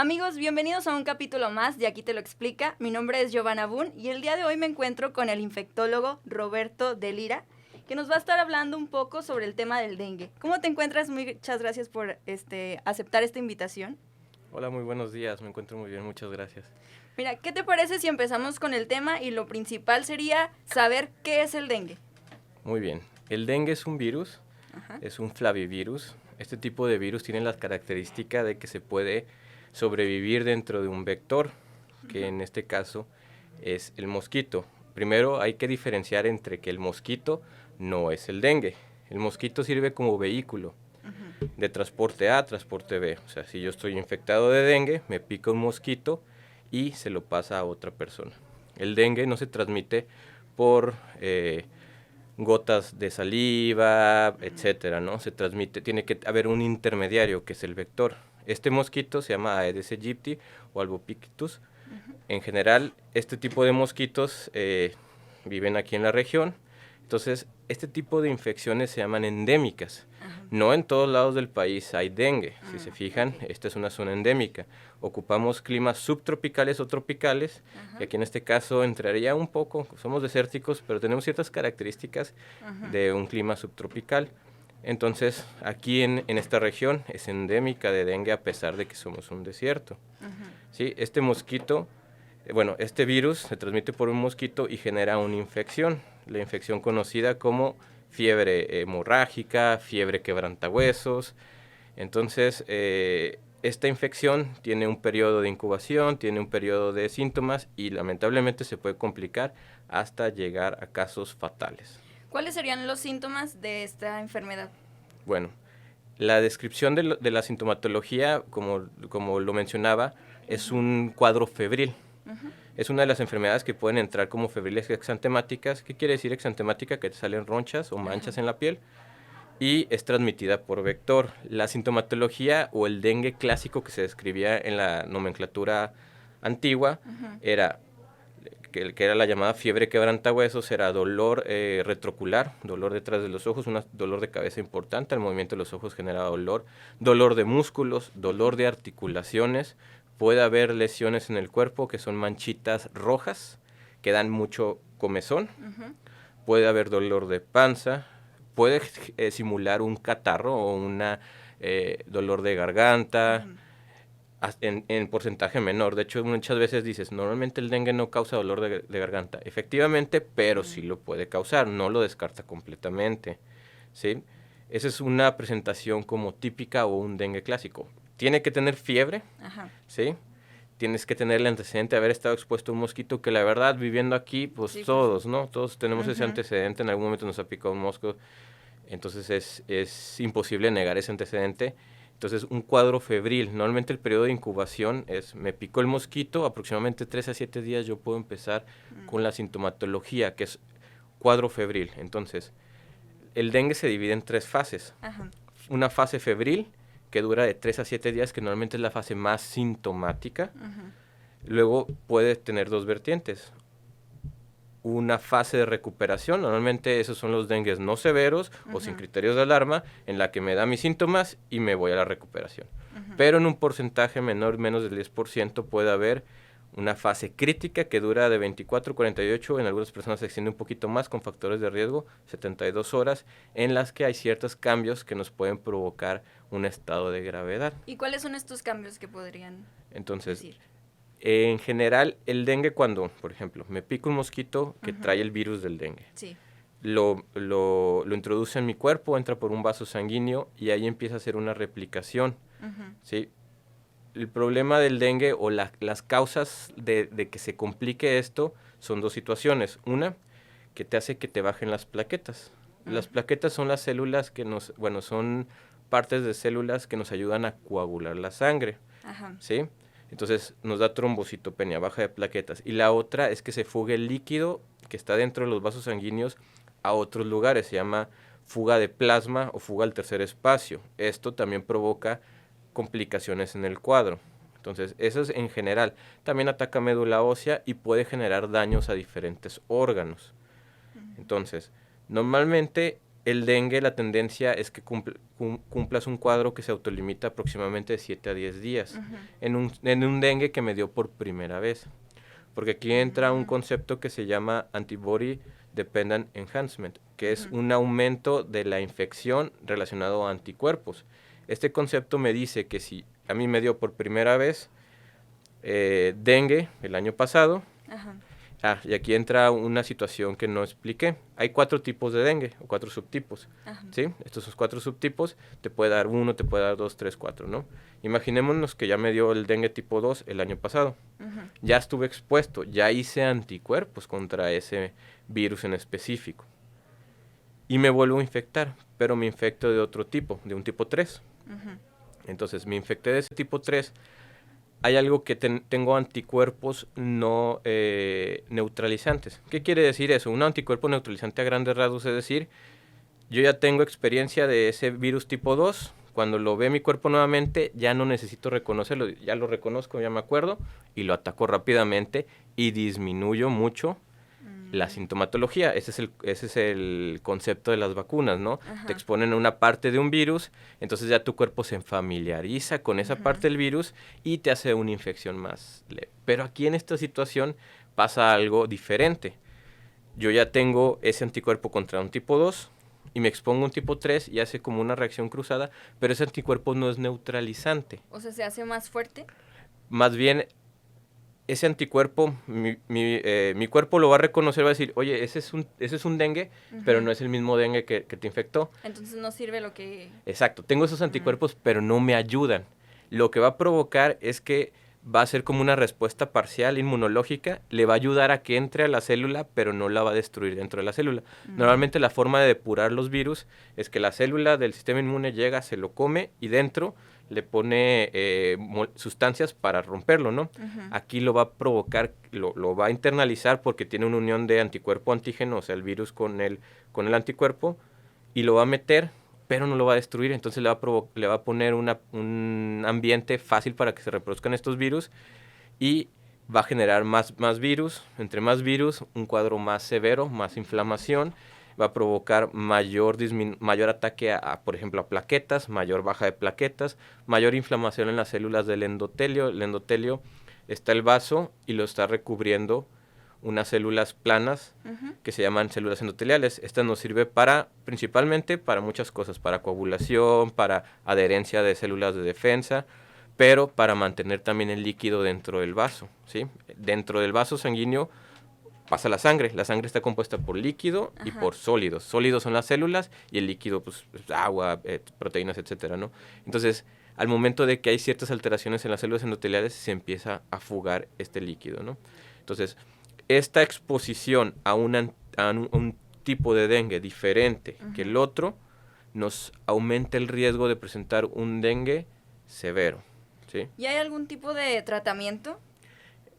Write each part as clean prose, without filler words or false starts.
Amigos, bienvenidos a un capítulo más de Aquí te lo explica. Mi nombre es Giovanna Boone y el día de hoy me encuentro con el infectólogo Roberto de Lira, que nos va a estar hablando un poco sobre el tema del dengue. ¿Cómo te encuentras? Muchas gracias por aceptar esta invitación. Hola, muy buenos días, me encuentro muy bien, muchas gracias. Mira, ¿qué te parece si empezamos con el tema? Y lo principal sería saber qué es el dengue. Muy bien, el dengue es un virus, es un flavivirus. Este tipo de virus tiene la característica de que se puede sobrevivir dentro de un vector, que en este caso es el mosquito. Primero hay que diferenciar entre que el mosquito no es el dengue. El mosquito sirve como vehículo de transporte A a transporte B. O sea, si yo estoy infectado de dengue, me pica un mosquito y se lo pasa a otra persona. El dengue no se transmite por gotas de saliva, etcétera, ¿no? Se transmite, tiene que haber un intermediario que es el vector. Este mosquito se llama Aedes aegypti o Albopictus. En general, este tipo de mosquitos viven aquí en la región. Entonces, este tipo de infecciones se llaman endémicas. No en todos lados del país hay dengue. Si se fijan, esta es una zona endémica. Ocupamos climas subtropicales o tropicales, y aquí en este caso entraría un poco, somos desérticos, pero tenemos ciertas características de un clima subtropical. Entonces, aquí en esta región es endémica de dengue a pesar de que somos un desierto. ¿Sí? Este mosquito, este virus se transmite por un mosquito y genera una infección, la infección conocida como fiebre hemorrágica, fiebre quebrantahuesos. Entonces, esta infección tiene un periodo de incubación, tiene un periodo de síntomas y lamentablemente se puede complicar hasta llegar a casos fatales. ¿Cuáles serían los síntomas de esta enfermedad? Bueno, la descripción de la sintomatología, como lo mencionaba, es un cuadro febril. Es una de las enfermedades que pueden entrar como febriles exantemáticas. ¿Qué quiere decir exantemática? Que te salen ronchas o manchas en la piel y es transmitida por vector. La sintomatología o el dengue clásico que se describía en la nomenclatura antigua era que era la llamada fiebre quebrantahuesos, era dolor retrocular, dolor detrás de los ojos, un dolor de cabeza importante, el movimiento de los ojos genera dolor, dolor de músculos, dolor de articulaciones, puede haber lesiones en el cuerpo que son manchitas rojas, que dan mucho comezón, puede haber dolor de panza, puede simular un catarro o un dolor de garganta, en porcentaje menor. De hecho, muchas veces dices, normalmente el dengue no causa dolor de garganta. Efectivamente, pero sí lo puede causar, no lo descarta completamente, ¿sí? Esa es una presentación como típica o un dengue clásico. Tiene que tener fiebre, ¿sí? Tienes que tener el antecedente de haber estado expuesto a un mosquito, que la verdad, viviendo aquí, pues sí, todos, ¿no? Todos tenemos ese antecedente, en algún momento nos ha picado un mosco, entonces es imposible negar ese antecedente. Entonces, un cuadro febril, normalmente el periodo de incubación es, me picó el mosquito, aproximadamente 3 a 7 días yo puedo empezar con la sintomatología, que es cuadro febril. Entonces, el dengue se divide en 3 fases. Una fase febril, que dura de 3 a 7 días, que normalmente es la fase más sintomática. Luego puede tener 2 vertientes. Una fase de recuperación, normalmente esos son los dengues no severos o sin criterios de alarma, en la que me da mis síntomas y me voy a la recuperación. Pero en un porcentaje menor, menos del 10%, puede haber una fase crítica que dura de 24 a 48, en algunas personas se extiende un poquito más con factores de riesgo, 72 horas, en las que hay ciertos cambios que nos pueden provocar un estado de gravedad. ¿Y cuáles son estos cambios que podrían decir? En general, el dengue cuando, por ejemplo, me pica un mosquito que trae el virus del dengue. Sí. Lo introduce en mi cuerpo, entra por un vaso sanguíneo y ahí empieza a hacer una replicación. ¿Sí? El problema del dengue o las causas de que se complique esto son 2 situaciones. Una, que te hace que te bajen las plaquetas. Las plaquetas son las células que son partes de células que nos ayudan a coagular la sangre. ¿Sí? Entonces nos da trombocitopenia, baja de plaquetas. Y la otra es que se fugue el líquido que está dentro de los vasos sanguíneos a otros lugares. Se llama fuga de plasma o fuga al tercer espacio. Esto también provoca complicaciones en el cuadro. Entonces, eso es en general. También ataca médula ósea y puede generar daños a diferentes órganos. Entonces, normalmente el dengue, la tendencia es que cumplas un cuadro que se autolimita aproximadamente de 7 a 10 días, en un dengue que me dio por primera vez. Porque aquí entra un concepto que se llama Antibody Dependent Enhancement, que es un aumento de la infección relacionado a anticuerpos. Este concepto me dice que si a mí me dio por primera vez dengue el año pasado, y aquí entra una situación que no expliqué. Hay 4 tipos de dengue, o 4 subtipos, ¿sí? Estos 4 subtipos te puede dar 1, te puede dar 2, 3, 4, ¿no? Imaginémonos que ya me dio el dengue tipo 2 el año pasado. Ya estuve expuesto, ya hice anticuerpos contra ese virus en específico. Y me vuelvo a infectar, pero me infecto de otro tipo, de un tipo 3. Entonces, me infecté de ese tipo 3. Hay algo que tengo anticuerpos no neutralizantes. ¿Qué quiere decir eso? Un anticuerpo neutralizante a grandes rasgos es decir, yo ya tengo experiencia de ese virus tipo 2, cuando lo ve mi cuerpo nuevamente ya no necesito reconocerlo, ya lo reconozco, ya me acuerdo, y lo ataco rápidamente y disminuyo mucho la sintomatología. Ese es el concepto de las vacunas, ¿no? Te exponen a una parte de un virus, entonces ya tu cuerpo se familiariza con esa parte del virus y te hace una infección más leve. Pero aquí en esta situación pasa algo diferente. Yo ya tengo ese anticuerpo contra un tipo 2 y me expongo a un tipo 3 y hace como una reacción cruzada, pero ese anticuerpo no es neutralizante. O sea, ¿se hace más fuerte? Más bien, ese anticuerpo, mi cuerpo lo va a reconocer, va a decir, oye, ese es un dengue, pero no es el mismo dengue que te infectó. Entonces no sirve lo que... Exacto, tengo esos anticuerpos, pero no me ayudan. Lo que va a provocar es que va a ser como una respuesta parcial inmunológica, le va a ayudar a que entre a la célula, pero no la va a destruir dentro de la célula. Normalmente la forma de depurar los virus es que la célula del sistema inmune llega, se lo come y dentro le pone sustancias para romperlo, ¿no? Aquí lo va a provocar, lo va a internalizar porque tiene una unión de anticuerpo-antígeno, o sea, el virus con el anticuerpo, y lo va a meter, pero no lo va a destruir, entonces le va a poner un ambiente fácil para que se reproduzcan estos virus y va a generar más virus, entre más virus, un cuadro más severo, más inflamación, va a provocar mayor ataque por ejemplo, a plaquetas, mayor baja de plaquetas, mayor inflamación en las células del endotelio. El endotelio está el vaso y lo está recubriendo unas células planas que se llaman células endoteliales. Esta nos sirve principalmente para muchas cosas, para coagulación, para adherencia de células de defensa, pero para mantener también el líquido dentro del vaso, ¿sí? Dentro del vaso sanguíneo pasa la sangre está compuesta por líquido y por sólidos. Sólidos son las células y el líquido, pues agua, proteínas, etcétera, ¿no? Entonces, al momento de que hay ciertas alteraciones en las células endoteliales, se empieza a fugar este líquido, ¿no? Entonces, esta exposición a un tipo de dengue diferente que el otro nos aumenta el riesgo de presentar un dengue severo, ¿sí? ¿Y hay algún tipo de tratamiento?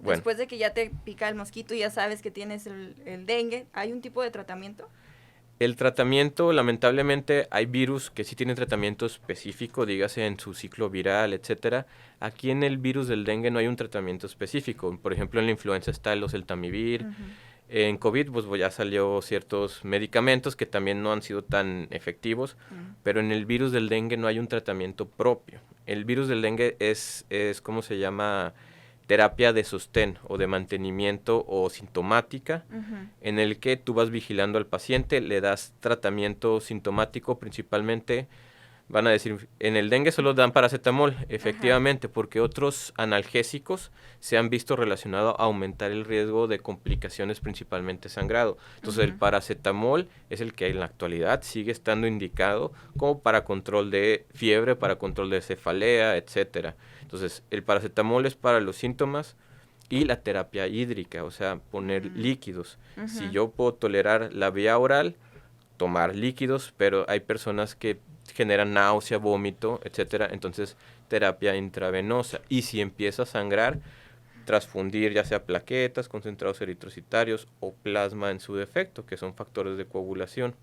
Bueno. Después de que ya te pica el mosquito y ya sabes que tienes el dengue, ¿hay un tipo de tratamiento? El tratamiento, lamentablemente, hay virus que sí tienen tratamiento específico, dígase en su ciclo viral, etcétera. Aquí en el virus del dengue no hay un tratamiento específico. Por ejemplo, en la influenza está el oseltamivir. En COVID, pues ya salió ciertos medicamentos que también no han sido tan efectivos, pero en el virus del dengue no hay un tratamiento propio. El virus del dengue es ¿cómo se llama?, terapia de sostén o de mantenimiento o sintomática, en el que tú vas vigilando al paciente, le das tratamiento sintomático principalmente. Van a decir, en el dengue solo dan paracetamol, efectivamente, porque otros analgésicos se han visto relacionados a aumentar el riesgo de complicaciones, principalmente sangrado. Entonces, el paracetamol es el que en la actualidad sigue estando indicado como para control de fiebre, para control de cefalea, etcétera. Entonces, el paracetamol es para los síntomas y la terapia hídrica, o sea, poner líquidos. Si yo puedo tolerar la vía oral, tomar líquidos, pero hay personas que generan náusea, vómito, etcétera, entonces terapia intravenosa. Y si empieza a sangrar, transfundir ya sea plaquetas, concentrados eritrocitarios o plasma en su defecto, que son factores de coagulación.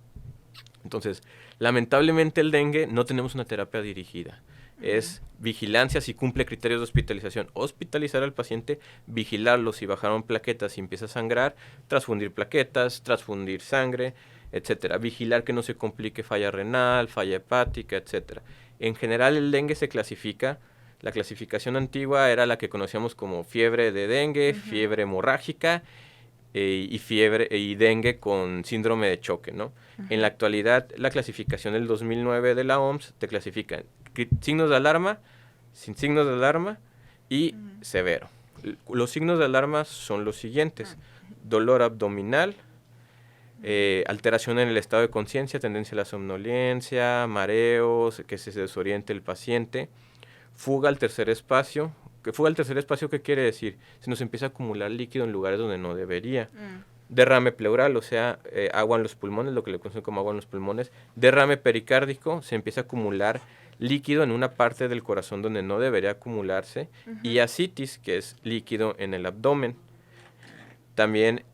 Entonces, lamentablemente el dengue no tenemos una terapia dirigida. Es vigilancia si cumple criterios de hospitalización. Hospitalizar al paciente, vigilarlo si bajaron plaquetas y empieza a sangrar, transfundir plaquetas, transfundir sangre, etcétera. Vigilar que no se complique falla renal, falla hepática, etcétera. En general el dengue se clasifica, la clasificación antigua era la que conocíamos como fiebre de dengue, fiebre hemorrágica y fiebre y dengue con síndrome de choque, ¿no? En la actualidad, la clasificación del 2009 de la OMS te clasifica signos de alarma, sin signos de alarma y severo. Los signos de alarma son los siguientes: dolor abdominal, alteración en el estado de conciencia, tendencia a la somnolencia, mareos, que se desoriente el paciente, fuga al tercer espacio. Fuga al tercer espacio, ¿qué quiere decir? Se nos empieza a acumular líquido en lugares donde no debería. Derrame pleural, o sea, agua en los pulmones, lo que le conocen como agua en los pulmones. Derrame pericárdico, se empieza a acumular líquido en una parte del corazón donde no debería acumularse. Y ascitis, que es líquido en el abdomen. También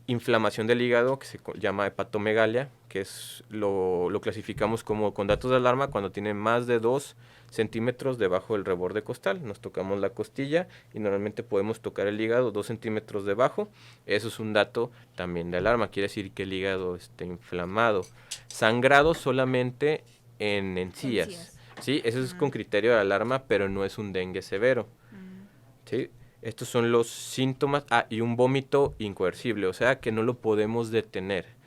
inflamación del hígado, que se llama hepatomegalia, que es lo clasificamos como con datos de alarma cuando tiene más de 2 centímetros debajo del reborde costal. Nos tocamos la costilla y normalmente podemos tocar el hígado 2 centímetros debajo. Eso es un dato también de alarma, quiere decir que el hígado está inflamado. Sangrado solamente en encías. ¿Sí? Eso es con criterio de alarma, pero no es un dengue severo. ¿Sí? Estos son los síntomas. Y un vómito incoercible, o sea que no lo podemos detener.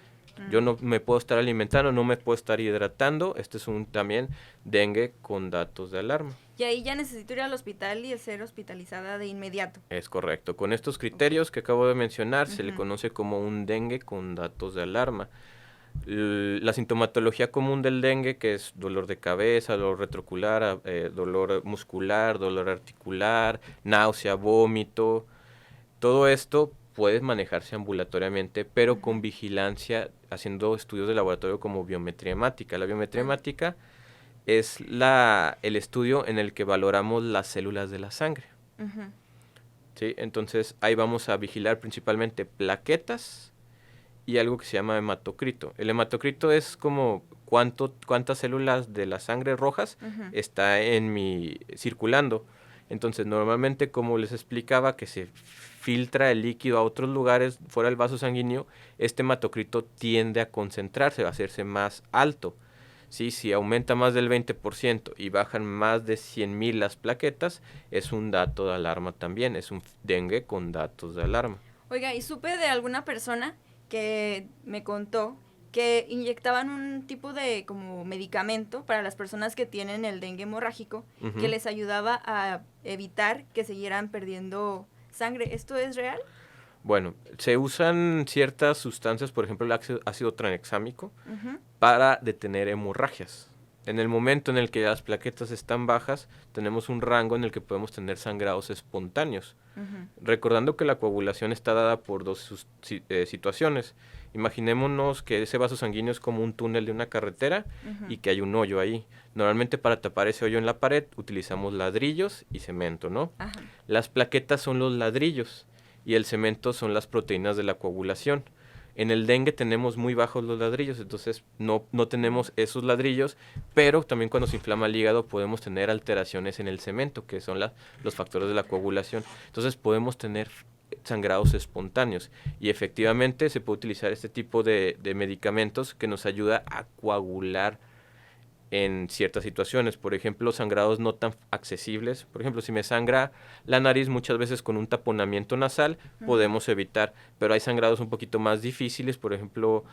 Yo no me puedo estar alimentando, no me puedo estar hidratando. Este es también dengue con datos de alarma. Y ahí ya necesito ir al hospital y ser hospitalizada de inmediato. Es correcto. Con estos criterios que acabo de mencionar, se le conoce como un dengue con datos de alarma. La sintomatología común del dengue, que es dolor de cabeza, dolor retrocular, dolor muscular, dolor articular, náusea, vómito, todo esto puede manejarse ambulatoriamente, pero con vigilancia, haciendo estudios de laboratorio como biometría hemática. La biometría hemática es el estudio en el que valoramos las células de la sangre. ¿Sí? Entonces ahí vamos a vigilar principalmente plaquetas y algo que se llama hematocrito. El hematocrito es como cuántas células de la sangre rojas está circulando. Entonces, normalmente, como les explicaba, que se filtra el líquido a otros lugares fuera del vaso sanguíneo, este hematocrito tiende a concentrarse, a hacerse más alto. ¿Sí? Si aumenta más del 20% y bajan más de 100,000 las plaquetas, es un dato de alarma también, es un dengue con datos de alarma. Oiga, y supe de alguna persona que me contó que inyectaban un tipo de como medicamento para las personas que tienen el dengue hemorrágico, que les ayudaba a evitar que siguieran perdiendo sangre. ¿Esto es real? Bueno, se usan ciertas sustancias, por ejemplo el ácido tranexámico, para detener hemorragias. En el momento en el que las plaquetas están bajas, tenemos un rango en el que podemos tener sangrados espontáneos. Recordando que la coagulación está dada por dos situaciones. Imaginémonos que ese vaso sanguíneo es como un túnel de una carretera y que hay un hoyo ahí. Normalmente para tapar ese hoyo en la pared utilizamos ladrillos y cemento, ¿no? Las plaquetas son los ladrillos y el cemento son las proteínas de la coagulación. En el dengue tenemos muy bajos los ladrillos, entonces no tenemos esos ladrillos, pero también cuando se inflama el hígado podemos tener alteraciones en el cemento, que son los factores de la coagulación. Entonces podemos tener sangrados espontáneos y efectivamente se puede utilizar este tipo de medicamentos que nos ayuda a coagular en ciertas situaciones. Por ejemplo, sangrados no tan accesibles. Por ejemplo, si me sangra la nariz muchas veces con un taponamiento nasal, podemos evitar, pero hay sangrados un poquito más difíciles, por ejemplo,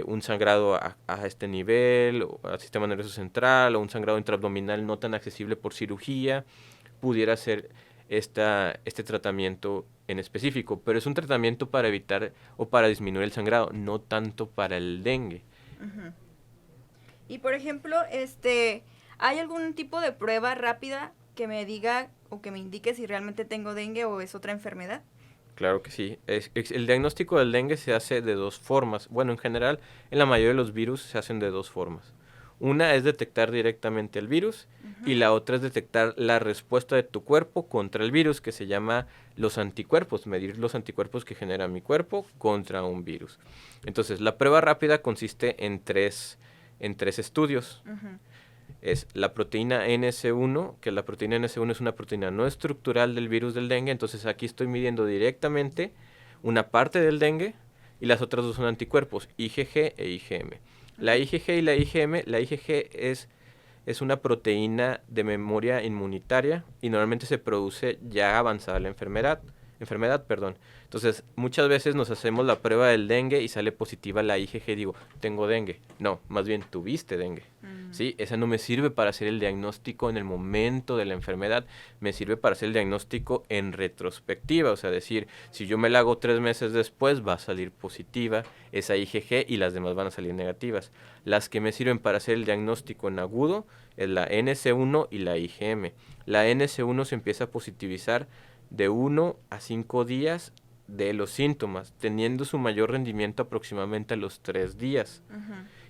un sangrado a este nivel, o al sistema nervioso central, o un sangrado intraabdominal no tan accesible por cirugía, pudiera ser este tratamiento en específico, pero es un tratamiento para evitar o para disminuir el sangrado, no tanto para el dengue. Y por ejemplo, ¿hay algún tipo de prueba rápida que me diga o que me indique si realmente tengo dengue o es otra enfermedad? Claro que sí. El diagnóstico del dengue se hace de dos formas. Bueno, en general, en la mayoría de los virus se hacen de dos formas. Una es detectar directamente el virus y la otra es detectar la respuesta de tu cuerpo contra el virus, que se llama los anticuerpos, medir los anticuerpos que genera mi cuerpo contra un virus. Entonces, la prueba rápida consiste en tres estudios. Es la proteína NS1, que la proteína NS1 es una proteína no estructural del virus del dengue, entonces aquí estoy midiendo directamente una parte del dengue y las otras dos son anticuerpos, IgG e IgM. La IgG y la IgM, la IgG es una proteína de memoria inmunitaria y normalmente se produce ya avanzada la enfermedad. Entonces, muchas veces nos hacemos la prueba del dengue y sale positiva la IgG, digo, tengo dengue. No, más bien tuviste dengue. ¿Sí? Esa no me sirve para hacer el diagnóstico en el momento de la enfermedad, me sirve para hacer el diagnóstico en retrospectiva, o sea, decir, si yo me la hago 3 meses después, va a salir positiva esa IgG y las demás van a salir negativas. Las que me sirven para hacer el diagnóstico en agudo es la NC1 y la IgM. La NC1 se empieza a positivizar de 1 a 5 días de los síntomas, teniendo su mayor rendimiento aproximadamente a los 3 días.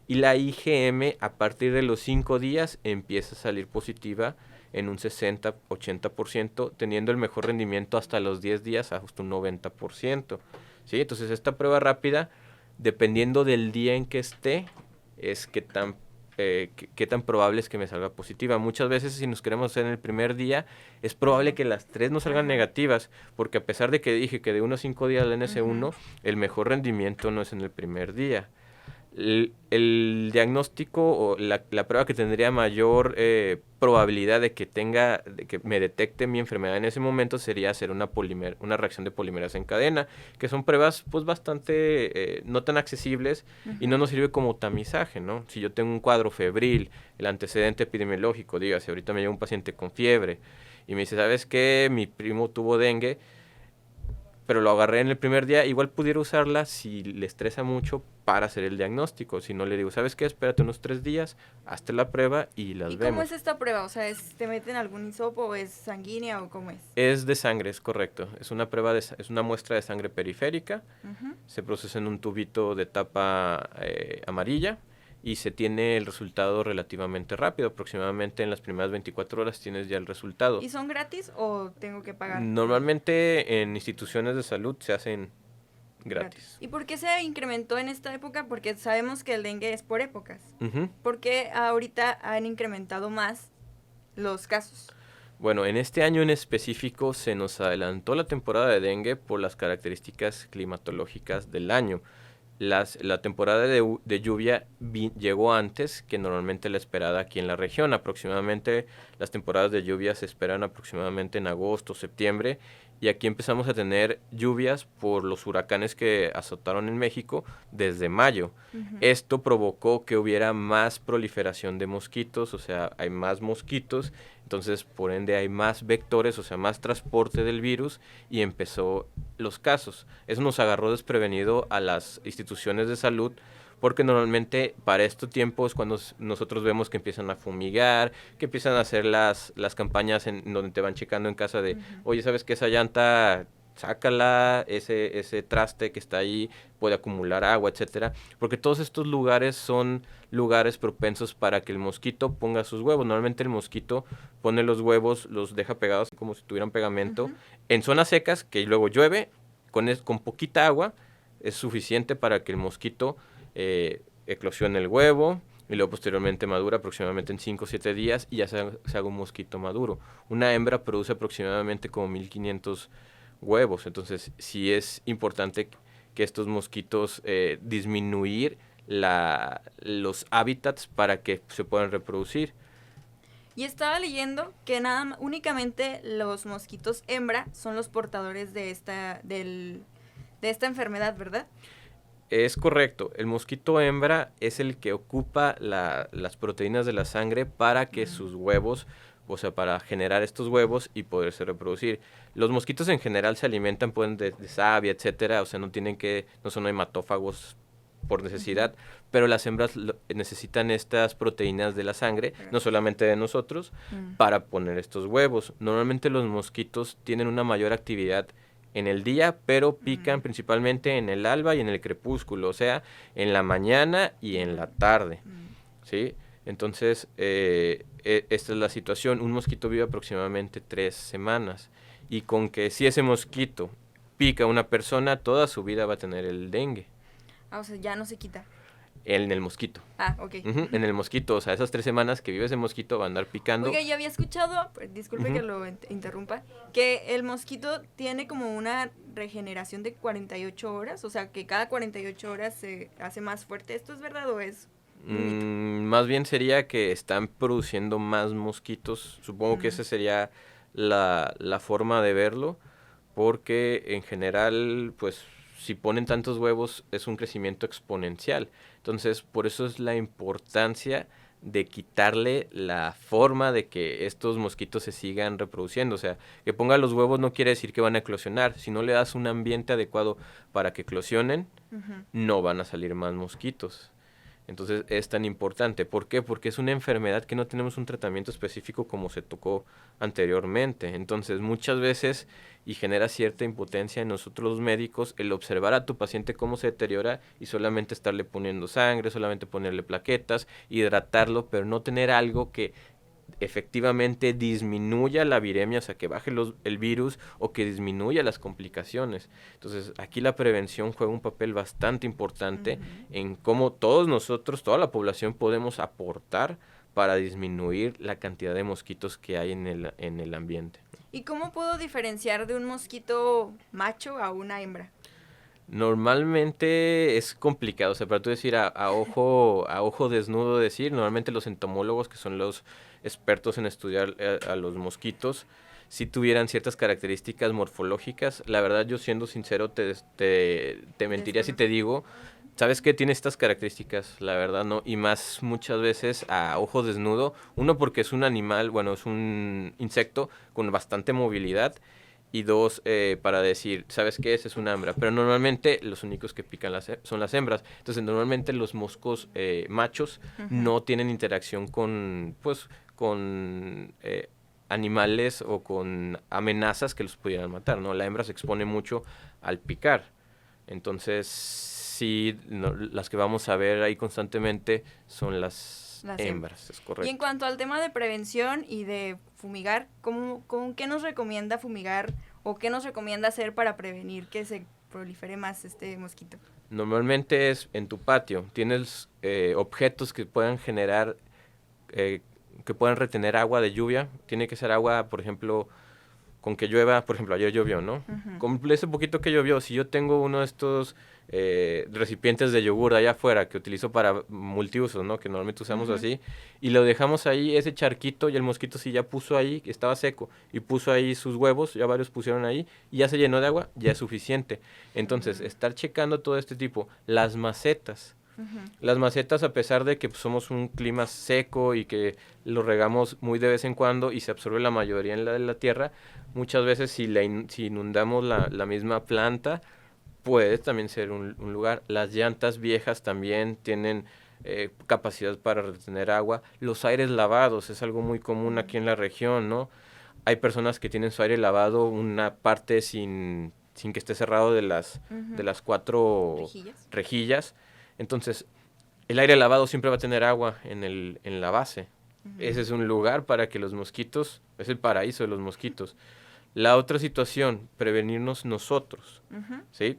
Y la IgM a partir de los 5 días empieza a salir positiva en un 60-80%, teniendo el mejor rendimiento hasta los 10 días hasta un 90%. ¿Sí? Entonces esta prueba rápida, dependiendo del día en que esté, es qué tan probable es que me salga positiva. Muchas veces si nos queremos hacer en el primer día, es probable que las 3 no salgan negativas, porque a pesar de que dije que de 1 a 5 días la NC1, el mejor rendimiento no es en el primer día. El diagnóstico o la prueba que tendría mayor probabilidad de que me detecte mi enfermedad en ese momento sería hacer una reacción de polimerasa en cadena, que son pruebas pues bastante no tan accesibles y no nos sirve como tamizaje, ¿no? Si yo tengo un cuadro febril, el antecedente epidemiológico, dígase, ahorita me llega un paciente con fiebre y me dice, ¿sabes qué? Mi primo tuvo dengue, pero lo agarré en el primer día, igual pudiera usarla si le estresa mucho para hacer el diagnóstico. Si no, le digo, ¿sabes qué? Espérate unos 3 días, hazte la prueba y las vemos. ¿Y cómo es esta prueba? O sea, ¿te meten algún hisopo o es sanguínea o cómo es? Es de sangre, es correcto. Es una prueba es una muestra de sangre periférica. Se procesa en un tubito de tapa amarilla y se tiene el resultado relativamente rápido. Aproximadamente en las primeras 24 horas tienes ya el resultado. ¿Y son gratis o tengo que pagar? Normalmente en instituciones de salud se hacen gratis. ¿Y por qué se incrementó en esta época? Porque sabemos que el dengue es por épocas. ¿Por qué ahorita han incrementado más los casos? Bueno, en este año en específico se nos adelantó la temporada de dengue por las características climatológicas del año. La temporada de lluvia llegó antes que normalmente la esperada aquí en la región. Aproximadamente las temporadas de lluvia se esperan aproximadamente en agosto, septiembre, y aquí empezamos a tener lluvias por los huracanes que azotaron en México desde mayo. Esto provocó que hubiera más proliferación de mosquitos, o sea, hay más mosquitos, entonces por ende hay más vectores, o sea, más transporte del virus y empezó los casos. Eso nos agarró desprevenido a las instituciones de salud, porque normalmente para este tiempo es cuando nosotros vemos que empiezan a fumigar, que empiezan a hacer las campañas en donde te van checando en casa de, oye, ¿sabes qué? Esa llanta, sácala, ese traste que está ahí puede acumular agua, etcétera, porque todos estos lugares son lugares propensos para que el mosquito ponga sus huevos. Normalmente el mosquito pone los huevos, los deja pegados como si tuvieran pegamento en zonas secas, que luego llueve, con poquita agua es suficiente para que el mosquito eclosione el huevo y luego posteriormente madura aproximadamente en 5 o 7 días y ya se haga un mosquito maduro. Una hembra produce aproximadamente como 1500 huevos, entonces sí es importante que estos mosquitos disminuir los hábitats para que se puedan reproducir. Y estaba leyendo que únicamente los mosquitos hembra son los portadores de esta enfermedad, ¿verdad? Es correcto, el mosquito hembra es el que ocupa las proteínas de la sangre para que sus huevos, o sea, para generar estos huevos y poderse reproducir. Los mosquitos en general se alimentan de savia, etcétera, o sea, no son hematófagos por necesidad, pero las hembras necesitan estas proteínas de la sangre, no solamente de nosotros, para poner estos huevos. Normalmente los mosquitos tienen una mayor actividad en el día, pero pican principalmente en el alba y en el crepúsculo, o sea, en la mañana y en la tarde, ¿sí? Entonces, esta es la situación. Un mosquito vive aproximadamente 3 semanas, y con que si ese mosquito pica a una persona, toda su vida va a tener el dengue. O sea, ya no se quita. En el mosquito. Ah, ok. En el mosquito, o sea, esas 3 semanas que vives en mosquito va a andar picando. Oiga, ya había escuchado, disculpe que lo interrumpa, que el mosquito tiene como una regeneración de 48 horas, o sea, que cada 48 horas se hace más fuerte. ¿Esto es verdad o es un mito? Más bien sería que están produciendo más mosquitos. Supongo que esa sería la forma de verlo, porque en general, pues, si ponen tantos huevos es un crecimiento exponencial. Entonces, por eso es la importancia de quitarle la forma de que estos mosquitos se sigan reproduciendo. O sea, que ponga los huevos no quiere decir que van a eclosionar. Si no le das un ambiente adecuado para que eclosionen, no van a salir más mosquitos. Entonces es tan importante. ¿Por qué? Porque es una enfermedad que no tenemos un tratamiento específico como se tocó anteriormente. Entonces muchas veces, y genera cierta impotencia en nosotros los médicos, el observar a tu paciente cómo se deteriora y solamente estarle poniendo sangre, solamente ponerle plaquetas, hidratarlo, pero no tener algo que efectivamente disminuya la viremia, o sea, que baje el virus o que disminuya las complicaciones. Entonces, aquí la prevención juega un papel bastante importante en cómo todos nosotros, toda la población podemos aportar para disminuir la cantidad de mosquitos que hay en el ambiente. ¿Y cómo puedo diferenciar de un mosquito macho a una hembra? Normalmente es complicado, o sea, para tú decir a ojo desnudo decir, normalmente los entomólogos, que son los expertos en estudiar a los mosquitos, si tuvieran ciertas características morfológicas. La verdad, yo siendo sincero, te mentiría si te digo, ¿sabes qué? Tiene estas características, la verdad, ¿no? Y más muchas veces a ojo desnudo, uno porque es un animal, bueno, es un insecto con bastante movilidad, y 2, para decir, ¿sabes qué? Ese es una hembra. Pero normalmente los únicos que pican son las hembras. Entonces, normalmente los moscos machos no tienen interacción con, pues, con animales o con amenazas que los pudieran matar, ¿no? La hembra se expone mucho al picar. Entonces, sí, no, las que vamos a ver ahí constantemente son las hembras, es correcto. Y en cuanto al tema de prevención y de fumigar, ¿qué nos recomienda fumigar o qué nos recomienda hacer para prevenir que se prolifere más este mosquito? Normalmente es en tu patio. Tienes objetos que puedan generar, que puedan retener agua de lluvia. Tiene que ser agua, por ejemplo, con que llueva. Por ejemplo, ayer llovió, ¿no? Con ese poquito que llovió, si yo tengo uno de estos recipientes de yogur allá afuera que utilizo para multiusos, ¿no? Que normalmente usamos así, y lo dejamos ahí, ese charquito, y el mosquito sí ya puso ahí, estaba seco, y puso ahí sus huevos, ya varios pusieron ahí, y ya se llenó de agua, ya es suficiente. Entonces, estar checando todo este tipo, las macetas. Las macetas, a pesar de que pues, somos un clima seco y que lo regamos muy de vez en cuando y se absorbe la mayoría en la tierra, muchas veces si inundamos la misma planta, puede también ser un lugar. Las llantas viejas también tienen capacidad para retener agua. Los aires lavados es algo muy común aquí en la región, ¿no? Hay personas que tienen su aire lavado una parte sin que esté cerrado de las 4 rejillas. Entonces, el aire lavado siempre va a tener agua en la base. Ese es un lugar para que los mosquitos, es el paraíso de los mosquitos. La otra situación, prevenirnos nosotros, ¿sí?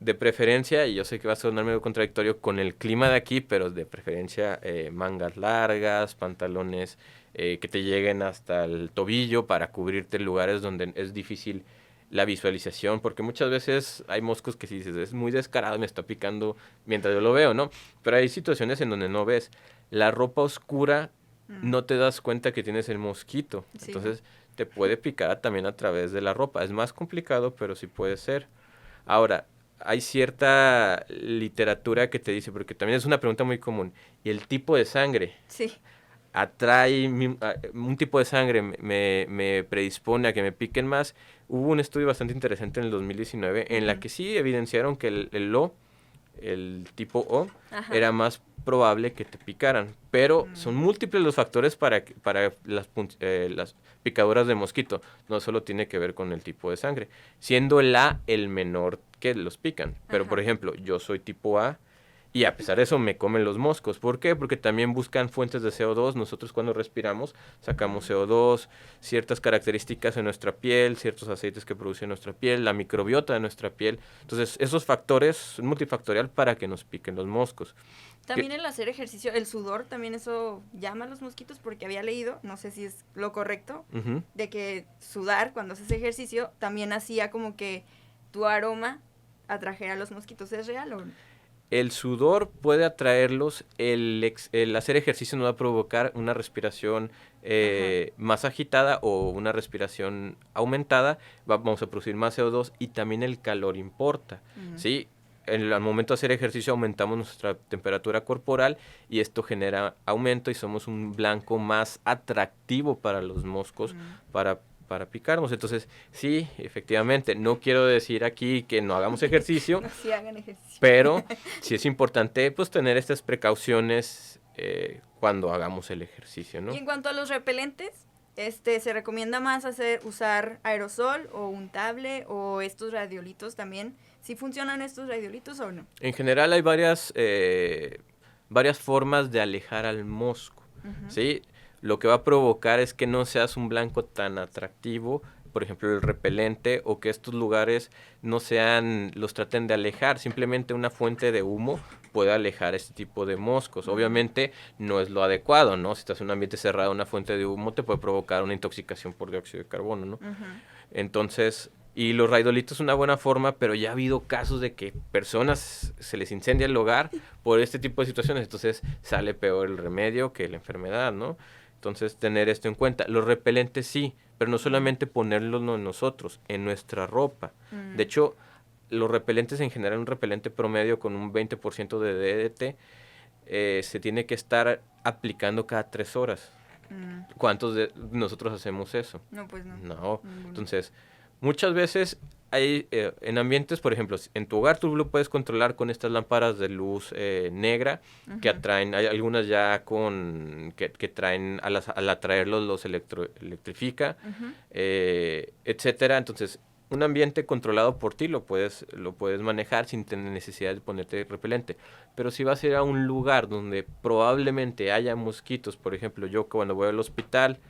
De preferencia, y yo sé que va a sonar medio contradictorio con el clima de aquí, pero de preferencia mangas largas, pantalones que te lleguen hasta el tobillo para cubrirte lugares donde es difícil la visualización, porque muchas veces hay moscos que si dices, es muy descarado, me está picando mientras yo lo veo, ¿no? Pero hay situaciones en donde no ves. La ropa oscura no te das cuenta que tienes el mosquito, entonces te puede picar también a través de la ropa. Es más complicado, pero sí puede ser. Ahora, hay cierta literatura que te dice, porque también es una pregunta muy común, ¿y el tipo de sangre? Sí. Atrae un tipo de sangre, me predispone a que me piquen más. Hubo un estudio bastante interesante en el 2019 en la que sí evidenciaron que el tipo O, era más probable que te picaran, pero son múltiples los factores para las picaduras de mosquito, no solo tiene que ver con el tipo de sangre, siendo el A el menor que los pican, pero por ejemplo, yo soy tipo A Y a pesar de eso me comen los moscos. ¿Por qué? Porque también buscan fuentes de CO2. Nosotros cuando respiramos sacamos CO2, ciertas características en nuestra piel, ciertos aceites que produce nuestra piel, la microbiota de nuestra piel. Entonces, esos factores son multifactorial para que nos piquen los moscos. También el hacer ejercicio, el sudor, también eso llama a los mosquitos, porque había leído, no sé si es lo correcto, de que sudar cuando haces ejercicio también hacía como que tu aroma atrajera a los mosquitos. ¿Es real o no? El sudor puede atraerlos, el hacer ejercicio nos va a provocar una respiración más agitada o una respiración aumentada, vamos a producir más CO2 y también el calor importa, ¿sí? Al momento de hacer ejercicio aumentamos nuestra temperatura corporal y esto genera aumento y somos un blanco más atractivo para los moscos, para picarnos. Entonces, sí, efectivamente, no quiero decir aquí que no hagamos ejercicio, No, sí hagan ejercicio. pero sí es importante pues tener estas precauciones cuando hagamos el ejercicio, ¿no? Y en cuanto a los repelentes, ¿se recomienda más usar aerosol o untable o estos radiolitos también? ¿Sí funcionan estos radiolitos o no? En general hay varias formas de alejar al mosco, ¿sí? Lo que va a provocar es que no seas un blanco tan atractivo, por ejemplo el repelente, o que estos lugares los traten de alejar. Simplemente una fuente de humo puede alejar este tipo de moscos. Obviamente no es lo adecuado, ¿no? Si estás en un ambiente cerrado, una fuente de humo te puede provocar una intoxicación por dióxido de carbono, ¿no? Entonces, y los raidolitos es una buena forma, pero ya ha habido casos de que personas se les incendia el hogar por este tipo de situaciones. Entonces sale peor el remedio que la enfermedad, ¿no? Entonces, tener esto en cuenta. Los repelentes sí, pero no solamente ponerlos nosotros, en nuestra ropa. De hecho, los repelentes en general, un repelente promedio con un 20% de DDT, se tiene que estar aplicando cada 3 horas. ¿Cuántos de nosotros hacemos eso? No, pues no. No. Entonces, muchas veces hay en ambientes, por ejemplo, en tu hogar tú lo puedes controlar con estas lámparas de luz negra que atraen, hay algunas ya que traen, al atraerlos los electrifica, etcétera. Entonces, un ambiente controlado por ti lo puedes manejar sin tener necesidad de ponerte repelente. Pero si vas a ir a un lugar donde probablemente haya mosquitos, por ejemplo, yo cuando voy al hospital,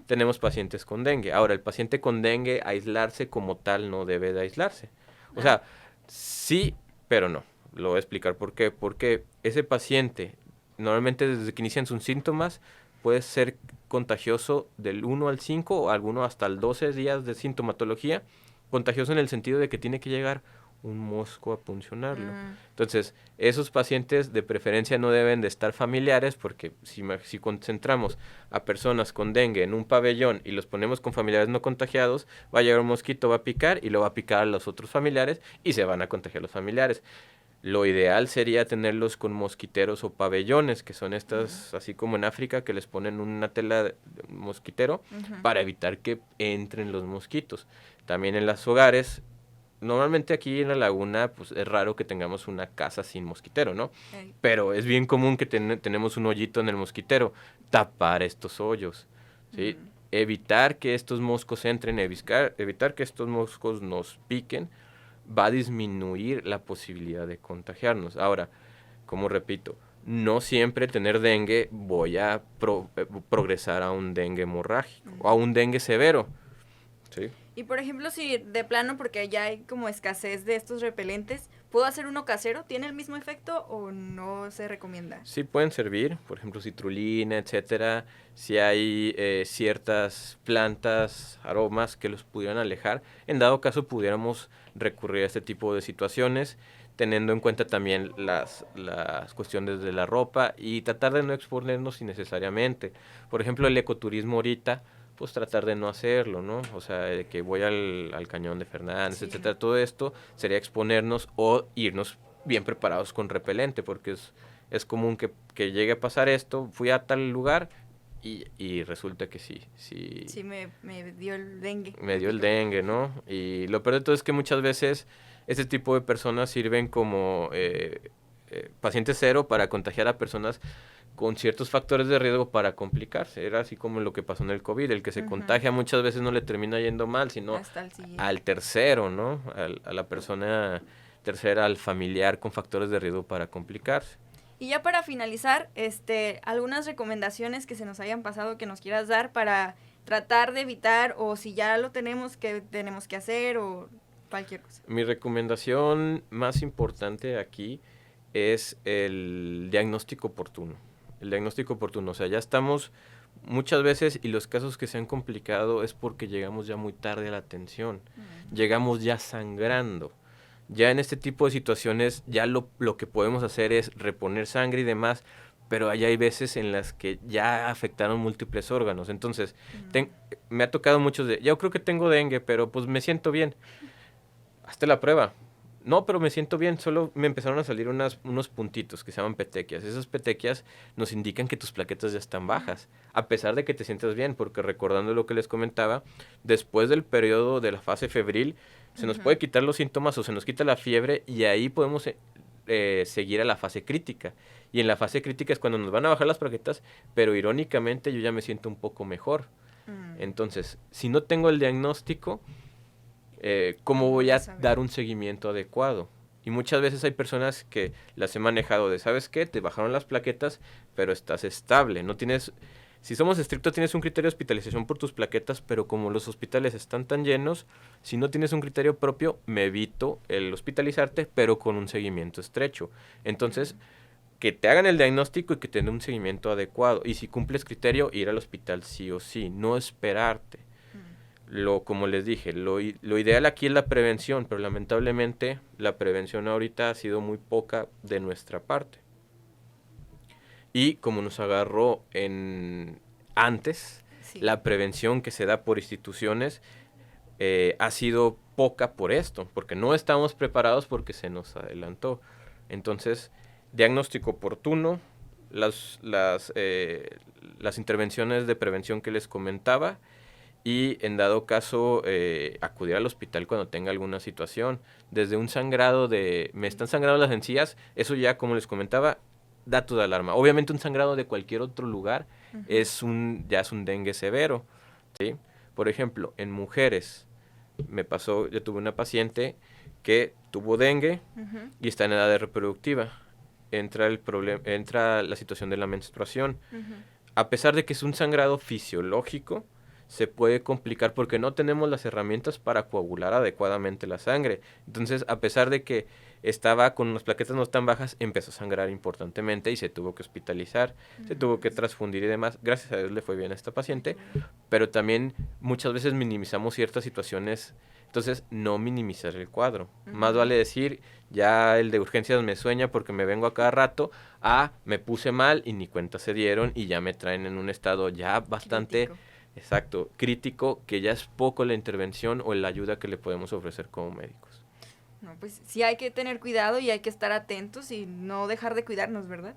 tenemos pacientes con dengue. Ahora, el paciente con dengue, aislarse como tal no debe de aislarse. O sea, sí, pero no. Lo voy a explicar por qué. Porque ese paciente, normalmente desde que inician sus síntomas, puede ser contagioso del 1 al 5 o alguno hasta el 12 días de sintomatología. Contagioso en el sentido de que tiene que llegar un mosco a puncionarlo. Entonces, esos pacientes de preferencia no deben de estar familiares, porque si concentramos a personas con dengue en un pabellón y los ponemos con familiares no contagiados, va a llegar un mosquito, va a picar y lo va a picar a los otros familiares y se van a contagiar los familiares. Lo ideal sería tenerlos con mosquiteros o pabellones, que son estas, así como en África, que les ponen una tela de mosquitero para evitar que entren los mosquitos. También en los hogares, normalmente aquí en la laguna, pues es raro que tengamos una casa sin mosquitero, ¿no? Pero es bien común que tenemos un hoyito en el mosquitero. Tapar estos hoyos, ¿sí? Evitar que estos moscos entren, evitar que estos moscos nos piquen, va a disminuir la posibilidad de contagiarnos. Ahora, como repito, no siempre tener dengue voy a progresar a un dengue hemorrágico o a un dengue severo. ¿Sí? Y por ejemplo, si de plano, porque ya hay como escasez de estos repelentes, ¿puedo hacer uno casero? ¿Tiene el mismo efecto o no se recomienda? Sí pueden servir, por ejemplo, citrulina, etcétera. Si hay ciertas plantas, aromas que los pudieran alejar, en dado caso pudiéramos recurrir a este tipo de situaciones, teniendo en cuenta también las cuestiones de la ropa y tratar de no exponernos innecesariamente. Por ejemplo, el ecoturismo ahorita, pues tratar de no hacerlo, ¿no? O sea, de que voy al cañón de Fernández, etcétera. Todo esto sería exponernos o irnos bien preparados con repelente, porque es común que llegue a pasar esto. Fui a tal lugar y resulta que sí. Sí, me dio el dengue. Me dio el dengue, ¿no? Y lo peor de todo es que muchas veces este tipo de personas sirven como paciente cero para contagiar a personas con ciertos factores de riesgo para complicarse. Era así como lo que pasó en el COVID. El que se contagia muchas veces no le termina yendo mal, sino al tercero, ¿no? A la persona tercera al familiar con factores de riesgo para complicarse. Y ya para finalizar, algunas recomendaciones que se nos hayan pasado que nos quieras dar para tratar de evitar, o si ya lo tenemos, qué tenemos que hacer, o cualquier cosa. Mi recomendación más importante aquí es el diagnóstico oportuno. El diagnóstico oportuno, o sea, ya estamos muchas veces, y los casos que se han complicado es porque llegamos ya muy tarde a la atención, llegamos ya sangrando. Ya en este tipo de situaciones ya lo que podemos hacer es reponer sangre y demás, pero allá hay veces en las que ya afectaron múltiples órganos. Entonces, me ha tocado muchos yo creo que tengo dengue, pero pues me siento bien. Hazte la prueba. No, pero me siento bien, solo me empezaron a salir unos puntitos que se llaman petequias. Esas petequias nos indican que tus plaquetas ya están bajas, a pesar de que te sientas bien, porque recordando lo que les comentaba, después del periodo de la fase febril, se nos puede quitar los síntomas o se nos quita la fiebre y ahí podemos seguir a la fase crítica. Y en la fase crítica es cuando nos van a bajar las plaquetas, pero irónicamente yo ya me siento un poco mejor. Entonces, si no tengo el diagnóstico, ¿cómo voy a dar un seguimiento adecuado? Y muchas veces hay personas que las he manejado de, ¿sabes qué? Te bajaron las plaquetas, pero estás estable. No tienes, si somos estrictos, tienes un criterio de hospitalización por tus plaquetas, pero como los hospitales están tan llenos, si no tienes un criterio propio, me evito el hospitalizarte, pero con un seguimiento estrecho. Entonces, que te hagan el diagnóstico y que te den un seguimiento adecuado. Y si cumples criterio, ir al hospital sí o sí, no esperarte. Como les dije, lo ideal aquí es la prevención, pero lamentablemente la prevención ahorita ha sido muy poca de nuestra parte. Y como nos agarró antes, sí, la prevención que se da por instituciones ha sido poca por esto, porque no estamos preparados porque se nos adelantó. Entonces, diagnóstico oportuno, las intervenciones de prevención que les comentaba, y en dado caso acudir al hospital cuando tenga alguna situación, desde un sangrado me están sangrando las encías, eso ya, como les comentaba, dato de alarma. Obviamente un sangrado de cualquier otro lugar ya es un dengue severo, ¿sí? Por ejemplo, en mujeres, yo tuve una paciente que tuvo dengue y está en edad reproductiva. Entra la situación de la menstruación. A pesar de que es un sangrado fisiológico, se puede complicar porque no tenemos las herramientas para coagular adecuadamente la sangre. Entonces, a pesar de que estaba con las plaquetas no tan bajas, empezó a sangrar importantemente y se tuvo que hospitalizar, se tuvo que transfundir y demás. Gracias a Dios le fue bien a esta paciente, pero también muchas veces minimizamos ciertas situaciones. Entonces, no minimizar el cuadro. Más vale decir, ya el de urgencias me sueña porque me vengo a cada rato, me puse mal y ni cuenta se dieron y ya me traen en un estado ya bastante... Crítico. Exacto, crítico, que ya es poco la intervención o la ayuda que le podemos ofrecer como médicos. No, pues sí hay que tener cuidado y hay que estar atentos y no dejar de cuidarnos, ¿verdad?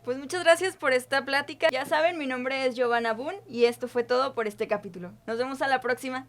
Pues muchas gracias por esta plática. Ya saben, mi nombre es Giovanna Boone y esto fue todo por este capítulo. Nos vemos a la próxima.